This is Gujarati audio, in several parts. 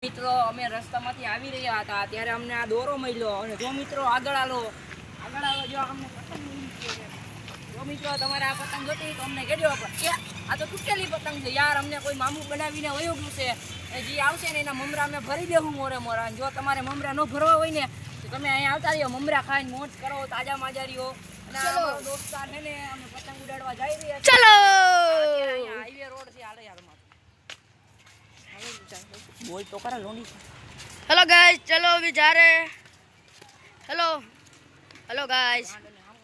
મિત્રો અમે રસ્તામાંથી આવી રહ્યા હતા ત્યારે અમને આ દોરો મળ્યો અને જો મિત્રો આગળ આલો જો અમને પતંગ મળી છે જો મિત્રો તમારે આ પતંગ જોતી તો અમને કહેજો પણ આ તો તૂટેલી પતંગ છે યાર અમને કોઈ મામું બનાવીને વયો ગયું છે જે આવશે ને એના મમરા અમે ભરી દેવું મોરા જો તમારે મમરા ન ભરવા હોય ને તો તમે અહીંયા આવતા રહ્યો મમરા ખાઈને મોજ કરો તાજા માજા રહ્યો અને અમારો દોસ્તાર છે ને અમે પતંગ ઉડાડવા જઈ રહ્યા છીએ ચલો અહીંયા હાઈવે રોડ છે હાલે યાર बोल तो करा लोनी हेलो गाइस चलो अभी जा रहे हैं हेलो गाइस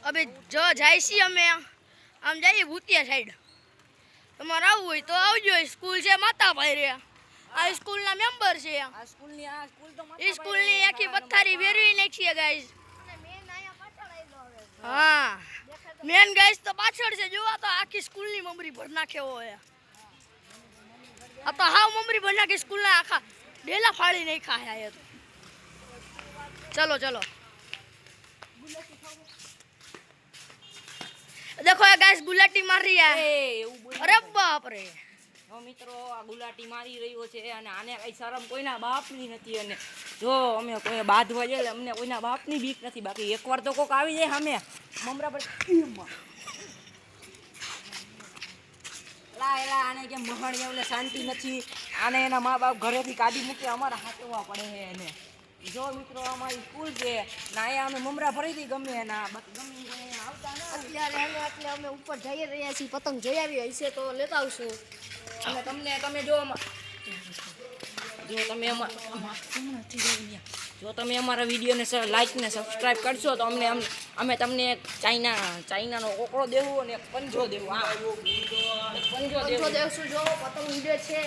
अभी जो जाइसी हमें हम जाइए भूतिया साइड તમારે આવવું હોય તો આવજો સ્કૂલ છે માતા ભાઈ રે આ સ્કૂલ ના મેમ્બર છે આ સ્કૂલ ની તો માતા સ્કૂલ ની આખી પથ્થારી ફેરવી નાખી ગાઈસ મેન આયા પાછળ આઈલો હવે હા મેન ગાઈસ તો પાછળ છે જોવા તો આખી સ્કૂલ ની મમરી ભર નાખ્યો હોય अब तो हाँ ममरी बना के स्कूल ना आखा डेला फाड़ी नहीं खाया है तो चलो चलो देखो ये गाइस गुलाटी मार रही है अरे बाप रे મિત્રો આ ગુલાટી મારી રહ્યો છે અને આને કઈ શરમ કોઈના બાપની નથી અને જો અમે કોઈ બાંધવા જઈએ અમને કોઈના બાપની બીક નથી બાકી એકવાર તો કોક આવી જાય અમે મમરા પર એલા આને કે મહણ એવને શાંતિ નથી આને એના મા બાપ ઘરેથી કાઢી મૂકે અમારા હાથવા પડે છે એને જો મિત્રો અમારી સ્કૂલ છે ના અહીંયા અમે મમરા ભરી દી ગમે એના બાકી ગમે આવતા ના અત્યારે એટલે અમે ઉપર જઈ રહ્યા છીએ પતંગ જોઈ આવી હશે તો લેતા આવશું અને તમે જો તમે અમારા વિડીયોને લાઈક ને સબસ્ક્રાઇબ કરશો તો અમે તમને ચાઇનાનો કોકડો દેવું અને પંજો દેવું પંજો દેવશું જો પતંગ ઉડે છે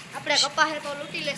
આપણે કપાહે તો લૂંટી લેશું